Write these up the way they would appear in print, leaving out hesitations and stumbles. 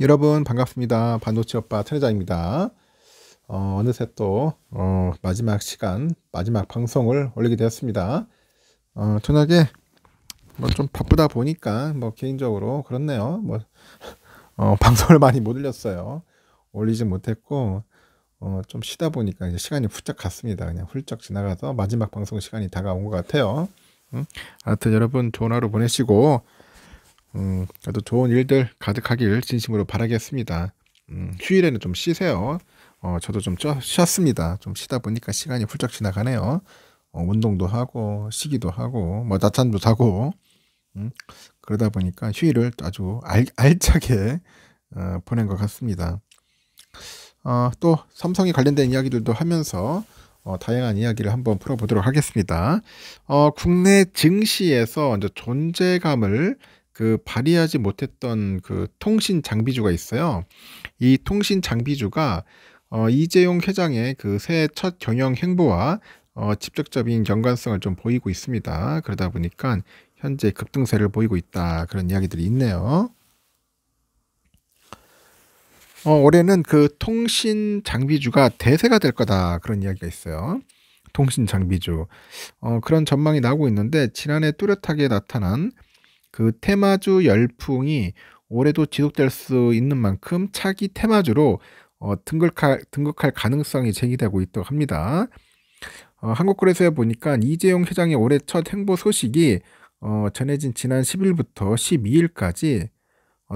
여러분 반갑습니다. 반도체 오빠 트레자입니다. 어느새 또 마지막 시간, 마지막 방송을 올리게 되었습니다. 저녁에 뭐 좀 바쁘다 보니까 뭐 개인적으로 그렇네요. 뭐 방송을 많이 못 올렸어요. 올리지 못했고 좀 쉬다 보니까 이제 시간이 훌쩍 갔습니다. 그냥 훌쩍 지나가서 마지막 방송 시간이 다가온 것 같아요. 하여튼 여러분 좋은 하루 보내시고 그래도 좋은 일들 가득하길 진심으로 바라겠습니다. 휴일에는 좀 쉬세요. 저도 좀 쉬었습니다. 좀 쉬다 보니까 시간이 훌쩍 지나가네요. 운동도 하고 쉬기도 하고 뭐 낮잠도 자고 그러다 보니까 휴일을 아주 알차게 보낸 것 같습니다. 또 삼성에 관련된 이야기들도 하면서 다양한 이야기를 한번 풀어보도록 하겠습니다. 국내 증시에서 이제 존재감을 발휘하지 못했던 그 통신 장비주가 있어요. 이 통신 장비주가 이재용 회장의 그 새해 첫 경영 행보와 직접적인 연관성을 좀 보이고 있습니다. 그러다 보니까 현재 급등세를 보이고 있다, 그런 이야기들이 있네요. 올해는 그 통신 장비주가 대세가 될 거다, 그런 이야기가 있어요. 통신 장비주 그런 전망이 나오고 있는데, 지난해 뚜렷하게 나타난 그 테마주 열풍이 올해도 지속될 수 있는 만큼 차기 테마주로 등극할 가능성이 제기되고 있다고 합니다. 한국거래소에 보니까 이재용 회장의 올해 첫 행보 소식이 전해진 지난 10일부터 12일까지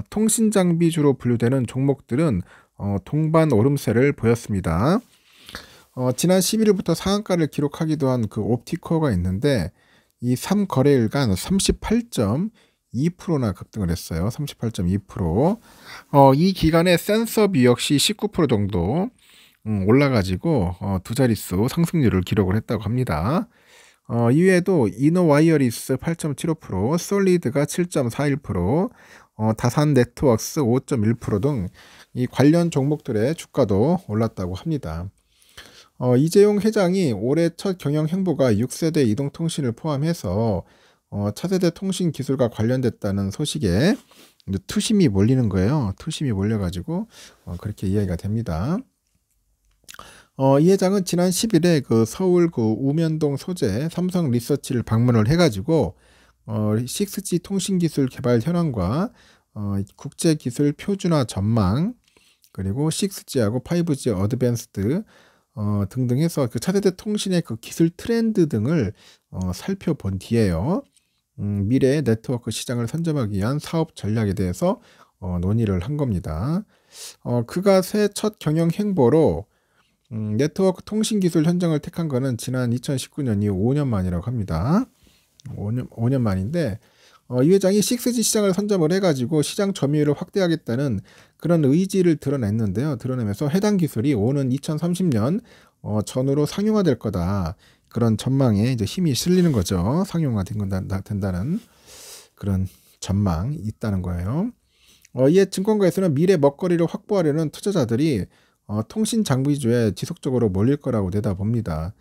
통신 장비주로 분류되는 종목들은 동반 오름세를 보였습니다. 지난 11일부터 상한가를 기록하기도 한 그 옵티코어가 있는데, 이 3거래일간 38.2%나 급등을 했어요. 38.2%. 이 기간에 센서비 역시 19% 정도 올라가지고 두 자릿수 상승률을 기록을 했다고 합니다. 이외에도 이노와이어리스 8.75%, 솔리드가 7.41%, 다산 네트워크스 5.1% 등 이 관련 종목들의 주가도 올랐다고 합니다. 이재용 회장이 올해 첫 경영 행보가 6세대 이동통신을 포함해서 차세대 통신 기술과 관련됐다는 소식에 투심이 몰리는 거예요. 투심이 몰려가지고 그렇게 이야기가 됩니다. 이 회장은 지난 10일에 그 서울 그 우면동 소재 삼성 리서치를 방문을 해가지고 6G 통신기술 개발 현황과 국제 기술 표준화 전망, 그리고 6G하고 5G 어드밴스드 등등 해서 그 차세대 통신의 그 기술 트렌드 등을 살펴본 뒤에요. 미래의 네트워크 시장을 선점하기 위한 사업 전략에 대해서 논의를 한 겁니다. 그가 새 첫 경영 행보로 네트워크 통신 기술 현장을 택한 거는 지난 2019년 이후 5년 만이라고 합니다. 5년 만인데, 이 회장이 6G 시장을 선점을 해가지고 시장 점유율을 확대하겠다는 그런 의지를 드러냈는데요. 드러내면서 해당 기술이 오는 2030년 전후로 상용화될 거다, 그런 전망에 이제 힘이 실리는 거죠. 상용화된다는 그런 전망이 있다는 거예요. 이에 증권가에서는 미래 먹거리를 확보하려는 투자자들이 통신 장비주에 지속적으로 몰릴 거라고 내다봅니다.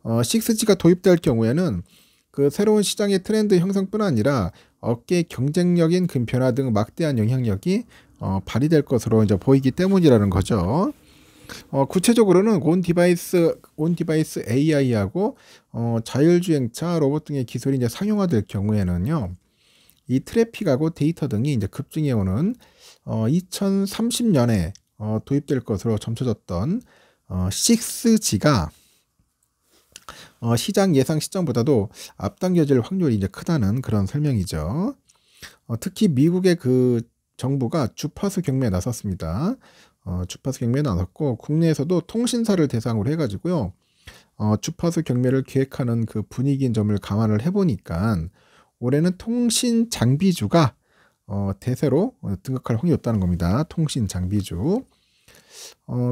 6G가 도입될 경우에는 그 새로운 시장의 트렌드 형성뿐 아니라 업계 경쟁력인 그 변화 등 막대한 영향력이 발휘될 것으로 이제 보이기 때문이라는 거죠. 구체적으로는 온 디바이스 AI하고 자율주행차, 로봇 등의 기술이 이제 상용화될 경우에는요, 이 트래픽하고 데이터 등이 이제 급증해 오는 2030년에 도입될 것으로 점쳐졌던 6G가 시장 예상 시점보다도 앞당겨질 확률이 이제 크다는 그런 설명이죠. 특히 미국의 그 정부가 주파수 경매에 나섰습니다. 주파수 경매에 나섰고, 국내에서도 통신사를 대상으로 해가지고요, 주파수 경매를 기획하는 그 분위기인 점을 감안을 해보니까 올해는 통신 장비주가 대세로 등극할 확률이 없다는 겁니다. 통신 장비주.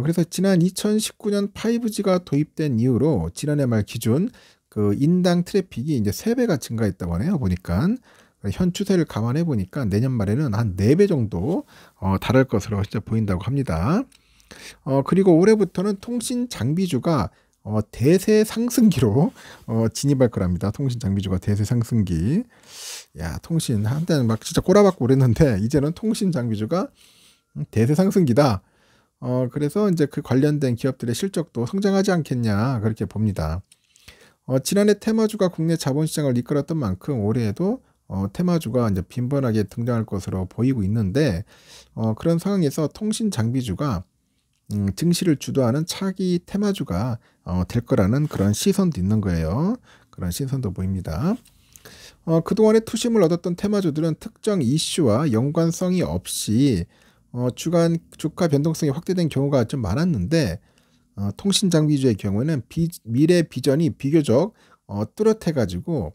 그래서 지난 2019년 5G가 도입된 이후로 지난해 말 기준 그 인당 트래픽이 이제 3배가 증가했다고 하네요. 보니까 현 추세를 감안해 보니까 내년 말에는 한 4배 정도 달할 것으로 진짜 보인다고 합니다. 그리고 올해부터는 통신 장비주가 대세 상승기로 진입할 거랍니다. 통신 장비주가 대세 상승기. 야, 통신 한때는 막 진짜 꼬라박고 그랬는데, 이제는 통신 장비주가 대세 상승기다. 그래서 이제 그 관련된 기업들의 실적도 성장하지 않겠냐 그렇게 봅니다. 지난해 테마주가 국내 자본시장을 이끌었던 만큼 올해에도 테마주가 이제 빈번하게 등장할 것으로 보이고 있는데 그런 상황에서 통신 장비주가 증시를 주도하는 차기 테마주가 될 거라는 그런 시선도 있는 거예요. 그런 시선도 보입니다. 그동안에 투심을 얻었던 테마주들은 특정 이슈와 연관성이 없이 주가 변동성이 확대된 경우가 좀 많았는데 통신 장비주의 경우에는 미래 비전이 비교적 뚜렷해가지고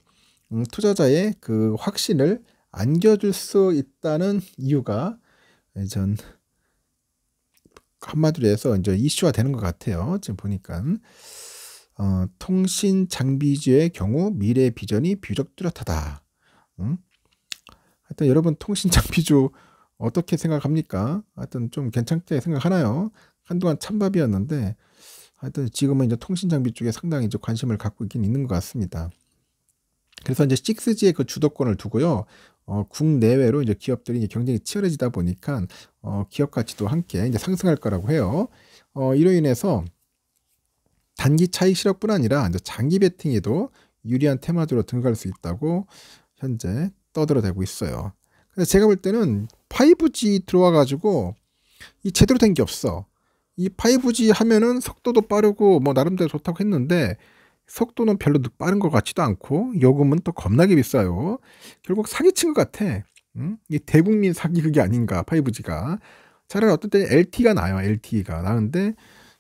투자자의 그 확신을 안겨줄 수 있다는 이유가 전 한마디로 해서 이제 이슈화 되는 것 같아요. 지금 보니까 통신 장비주의 경우 미래 비전이 비교적 뚜렷하다. 하여튼 여러분 통신 장비주 어떻게 생각합니까? 하여튼 좀 괜찮게 생각하나요? 한동안 찬밥이었는데 하여튼 지금은 이제 통신 장비 쪽에 상당히 이제 관심을 갖고 있긴 있는 것 같습니다. 그래서 이제 6G의 그 주도권을 두고요. 국내외로 이제 기업들이 이제 경쟁이 치열해지다 보니까 기업 가치도 함께 이제 상승할 거라고 해요. 이로 인해서 단기 차익 실업뿐 아니라 이제 장기 베팅에도 유리한 테마주로 등극할 수 있다고 현재 떠들어대고 있어요. 그래서 제가 볼 때는 5G 들어와 가지고 이 제대로 된 게 없어. 이 5G 하면은 속도도 빠르고 뭐 나름대로 좋다고 했는데 속도는 별로 빠른 것 같지도 않고 요금은 또 겁나게 비싸요. 결국 사기친 것 같아. 이 대국민 사기극이 아닌가 5G가. 차라리 어떨 때 LTE가 나요. LTE가 나는데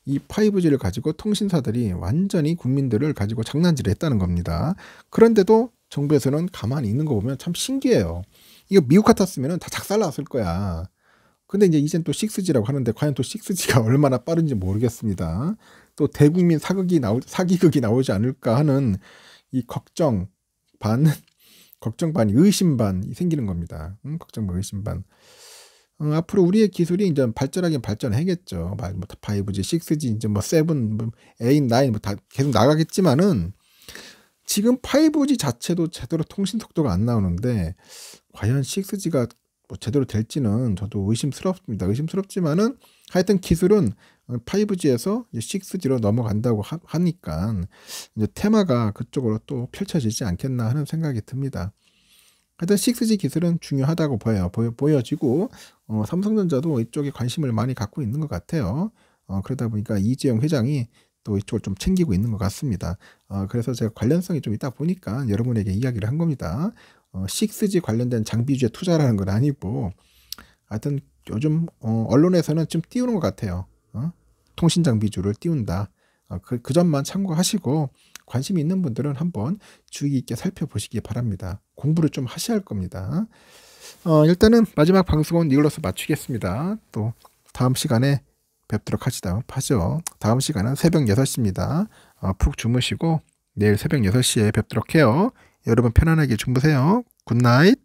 이 5G를 가지고 통신사들이 완전히 국민들을 가지고 장난질을 했다는 겁니다. 그런데도 정부에서는 가만히 있는 거 보면 참 신기해요. 이거 미국 같았으면 다 작살 났을 거야. 근데 이젠 또 6G라고 하는데 과연 또 6G가 얼마나 빠른지 모르겠습니다. 또 대국민 사기극이 나오지 않을까 하는 이 걱정 반 의심 반이 생기는 겁니다. 걱정 반 의심 반. 앞으로 우리의 기술이 이제 발전하긴 발전하겠죠. 뭐 5G, 6G, 이제 뭐 7, 뭐 8, 9 뭐 다 계속 나가겠지만은 지금 5G 자체도 제대로 통신 속도가 안 나오는데 과연 6G가 뭐 제대로 될지는 저도 의심스럽습니다. 의심스럽지만은 하여튼 기술은 5G에서 6G로 넘어간다고 하니까 이제 테마가 그쪽으로 또 펼쳐지지 않겠나 하는 생각이 듭니다. 하여튼 6G 기술은 중요하다고 보여지고 삼성전자도 이쪽에 관심을 많이 갖고 있는 것 같아요. 그러다 보니까 이재용 회장이 또 이쪽을 좀 챙기고 있는 것 같습니다. 그래서 제가 관련성이 좀 있다 보니까 여러분에게 이야기를 한 겁니다. 6G 관련된 장비주에 투자라는 건 아니고 하여튼 요즘 언론에서는 좀 띄우는 것 같아요. 통신 장비주를 띄운다. 그 점만 참고하시고 관심 있는 분들은 한번 주의 있게 살펴보시기 바랍니다. 공부를 좀 하셔야 할 겁니다. 일단은 마지막 방송은 이걸로서 마치겠습니다. 또 다음 시간에 뵙도록 하죠. 다음 시간은 새벽 6시입니다. 푹 주무시고 내일 새벽 6시에 뵙도록 해요. 여러분 편안하게 주무세요. 굿나잇.